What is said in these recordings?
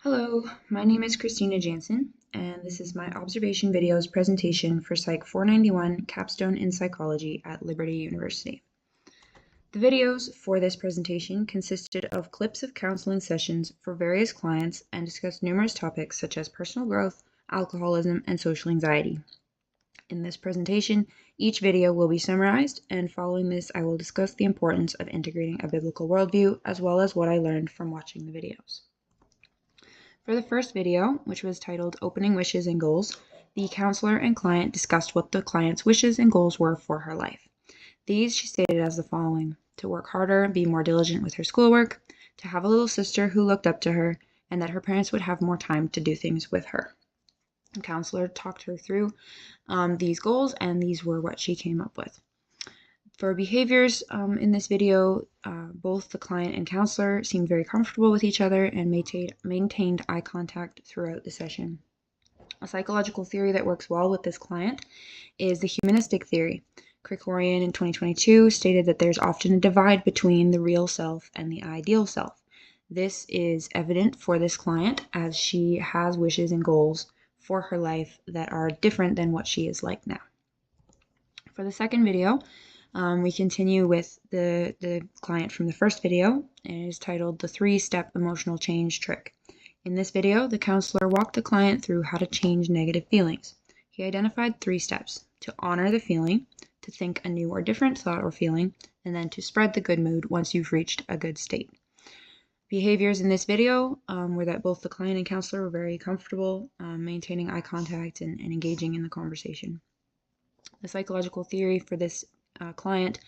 Hello, my name is Christina Jansen, and this is my observation videos presentation for Psych 491 Capstone in Psychology at Liberty University. The videos for this presentation consisted of clips of counseling sessions for various clients and discussed numerous topics such as personal growth, alcoholism, and social anxiety. In this presentation, each video will be summarized, and following this, I will discuss the importance of integrating a biblical worldview as well as what I learned from watching the videos. For the first video, which was titled Opening Wishes and Goals, the counselor and client discussed what the client's wishes and goals were for her life. These she stated as the following: to work harder, be more diligent with her schoolwork, to have a little sister who looked up to her, and that her parents would have more time to do things with her. The counselor talked her through these goals, and these were what she came up with. For behaviors in this video, both the client and counselor seemed very comfortable with each other and maintained eye contact throughout the session. A psychological theory that works well with this client is the humanistic theory. Krikorian in 2022 stated that there's often a divide between the real self and the ideal self. This is evident for this client as she has wishes and goals for her life that are different than what she is like now. For the second video, we continue with the client from the first video, and it is titled The 3-Step Emotional Change Trick. In this video, the counselor walked the client through how to change negative feelings. He identified 3 steps: to honor the feeling, to think a new or different thought or feeling, and then to spread the good mood once you've reached a good state. Behaviors in this video were that both the client and counselor were very comfortable maintaining eye contact and engaging in the conversation. The psychological theory for this client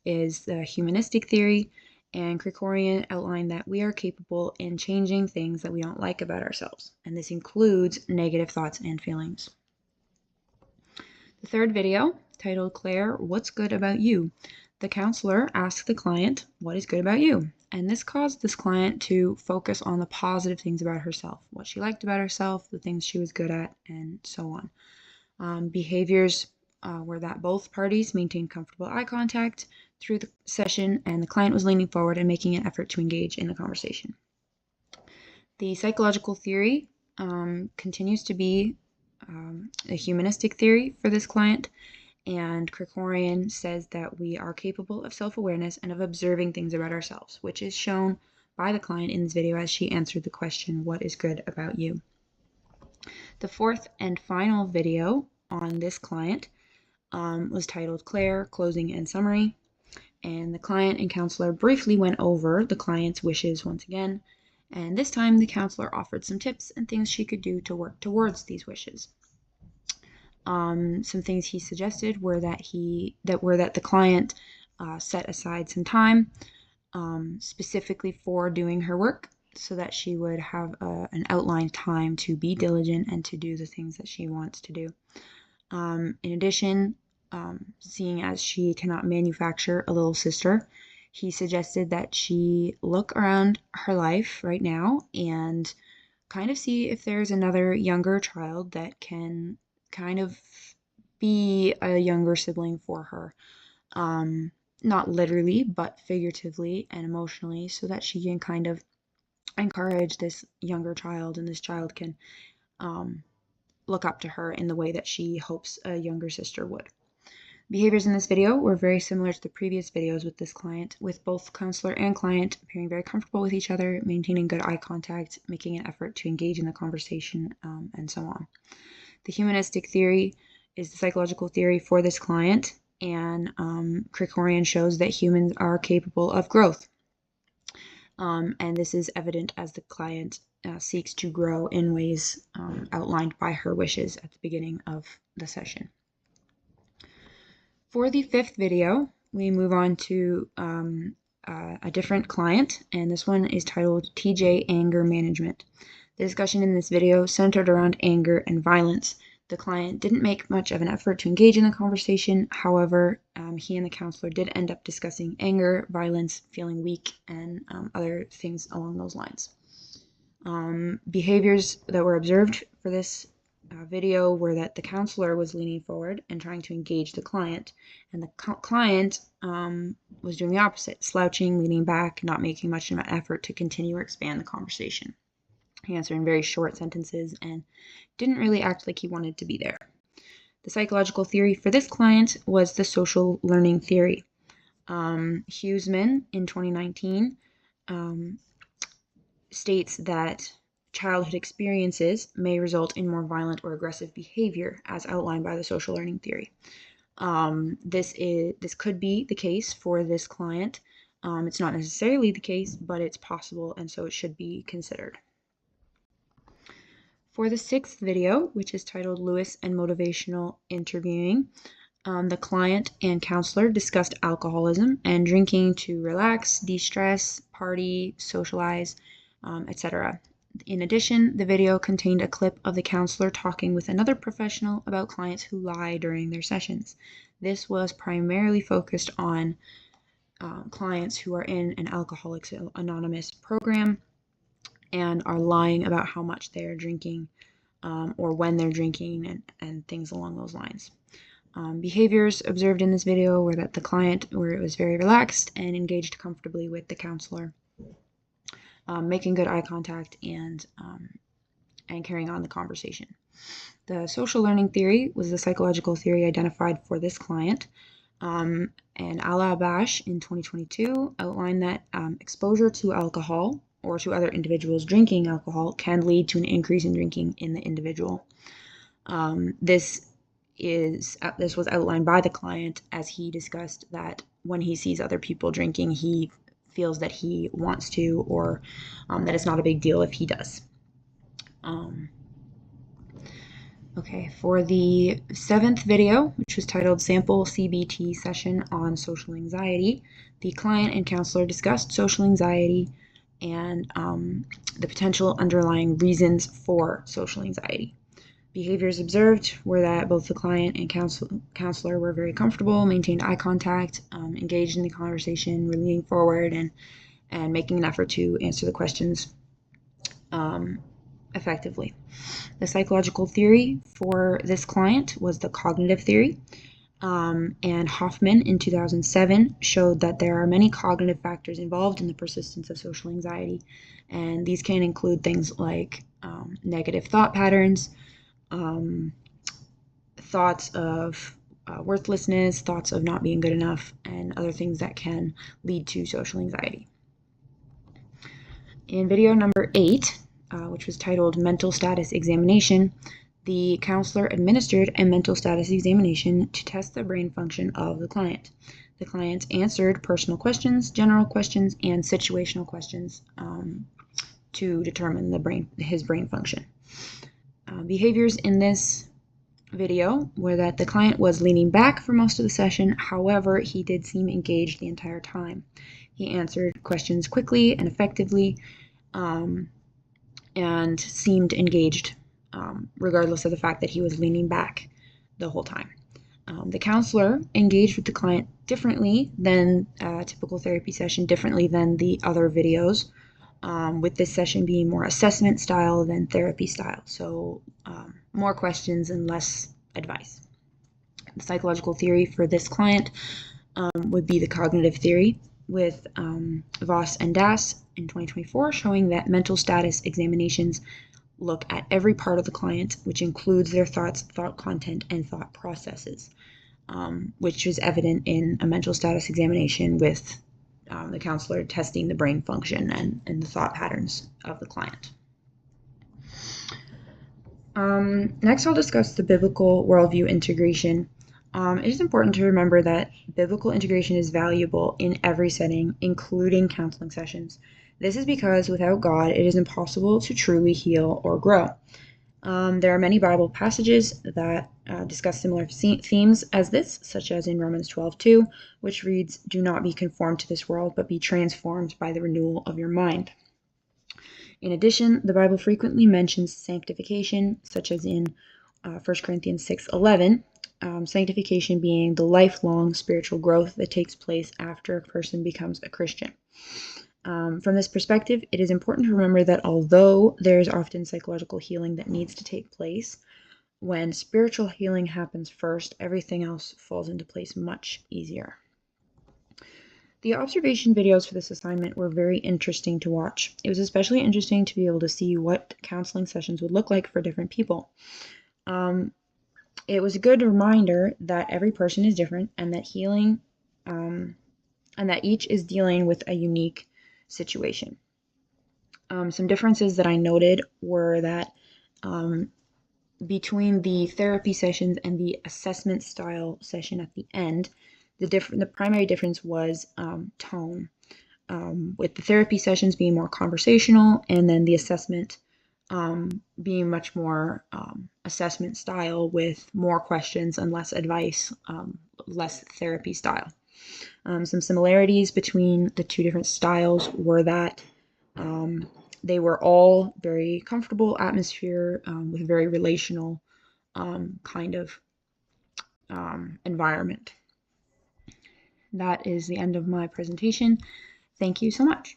is the humanistic theory, and Krikorian outlined that we are capable in changing things that we don't like about ourselves, and this includes negative thoughts and feelings. The third video, titled Claire, What's Good About You? The counselor asked the client, what is good about you? And this caused this client to focus on the positive things about herself, what she liked about herself, the things she was good at, and so on. Behaviors were that both parties maintained comfortable eye contact through the session, and the client was leaning forward and making an effort to engage in the conversation. The psychological theory continues to be a humanistic theory for this client, and Krikorian says that we are capable of self-awareness and of observing things about ourselves, which is shown by the client in this video as she answered the question, what is good about you? The fourth and final video on this client was titled Claire, Closing and Summary, and the client and counselor briefly went over the client's wishes once again, and this time the counselor offered some tips and things she could do to work towards these wishes. Some things he suggested were that the client set aside some time specifically for doing her work, so that she would have an outlined time to be diligent and to do the things that she wants to do. In addition, seeing as she cannot manufacture a little sister, he suggested that she look around her life right now and kind of see if there's another younger child that can kind of be a younger sibling for her. Not literally, but figuratively and emotionally, so that she can kind of encourage this younger child, and this child can look up to her in the way that she hopes a younger sister would. Behaviors in this video were very similar to the previous videos with this client, with both counselor and client appearing very comfortable with each other, maintaining good eye contact, making an effort to engage in the conversation, and so on. The humanistic theory is the psychological theory for this client, and Krikorian shows that humans are capable of growth. And this is evident as the client seeks to grow in ways outlined by her wishes at the beginning of the session. For the fifth video, we move on to a different client, and this one is titled TJ Anger Management. The discussion in this video centered around anger and violence. The client didn't make much of an effort to engage in the conversation. However, he and the counselor did end up discussing anger, violence, feeling weak, and other things along those lines. Behaviors that were observed for this video were that the counselor was leaning forward and trying to engage the client, and the client was doing the opposite, slouching, leaning back, not making much of an effort to continue or expand the conversation. He answered in very short sentences and didn't really act like he wanted to be there. The psychological theory for this client was the social learning theory. Huseman in 2019 states that childhood experiences may result in more violent or aggressive behavior as outlined by the social learning theory. This could be the case for this client. It's not necessarily the case, but it's possible, and so it should be considered. For the 6th video, which is titled Lewis and Motivational Interviewing, the client and counselor discussed alcoholism and drinking to relax, de-stress, party, socialize, etc. In addition, the video contained a clip of the counselor talking with another professional about clients who lie during their sessions. This was primarily focused on clients who are in an Alcoholics Anonymous program and are lying about how much they are drinking or when they're drinking and things along those lines. Behaviors observed in this video were that the client was very relaxed and engaged comfortably with the counselor, making good eye contact and carrying on the conversation. The social learning theory was the psychological theory identified for this client, and Alabash in 2022 outlined that exposure to alcohol or to other individuals drinking alcohol can lead to an increase in drinking in the individual. This was outlined by the client as he discussed that when he sees other people drinking, he feels that he wants to, or that it's not a big deal if he does. Okay, for the 7th video, which was titled Sample CBT Session on Social Anxiety, the client and counselor discussed social anxiety and the potential underlying reasons for social anxiety. Behaviors observed were that both the client and counselor were very comfortable, maintained eye contact, engaged in the conversation, were leaning forward and making an effort to answer the questions effectively. The psychological theory for this client was the cognitive theory, and Hoffman in 2007 showed that there are many cognitive factors involved in the persistence of social anxiety, and these can include things like negative thought patterns, thoughts of worthlessness, thoughts of not being good enough, and other things that can lead to social anxiety. In video number 8, which was titled Mental Status Examination, the counselor administered a mental status examination to test the brain function of the client. The client answered personal questions, general questions, and situational questions to determine his brain function. Behaviors in this video were that the client was leaning back for most of the session. However, he did seem engaged the entire time. He answered questions quickly and effectively, and seemed engaged regardless of the fact that he was leaning back the whole time. The counselor engaged with the client differently than a typical therapy session, differently than the other videos, with this session being more assessment style than therapy style, so more questions and less advice. The psychological theory for this client would be the cognitive theory, with Voss and Das in 2024 showing that mental status examinations look at every part of the client, which includes their thoughts, thought content, and thought processes, which is evident in a mental status examination with the counselor testing the brain function and the thought patterns of the client. Next, I'll discuss the biblical worldview integration. It is important to remember that biblical integration is valuable in every setting, including counseling sessions. This is because without God, it is impossible to truly heal or grow. There are many Bible passages that discuss similar themes as this, such as in Romans 12:2, which reads, "Do not be conformed to this world, but be transformed by the renewal of your mind." In addition, the Bible frequently mentions sanctification, such as in 1 Corinthians 6:11, sanctification being the lifelong spiritual growth that takes place after a person becomes a Christian. From this perspective, it is important to remember that although there is often psychological healing that needs to take place, when spiritual healing happens first, everything else falls into place much easier. The observation videos for this assignment were very interesting to watch. It was especially interesting to be able to see what counseling sessions would look like for different people. It was a good reminder that every person is different and that healing and that each is dealing with a unique situation. Some differences that I noted were that between the therapy sessions and the assessment style session at the end, the primary difference was tone, with the therapy sessions being more conversational and then the assessment being much more assessment style with more questions and less advice, less therapy style. Some similarities between the two different styles were that they were all very comfortable atmosphere with very relational kind of environment. That is the end of my presentation. Thank you so much.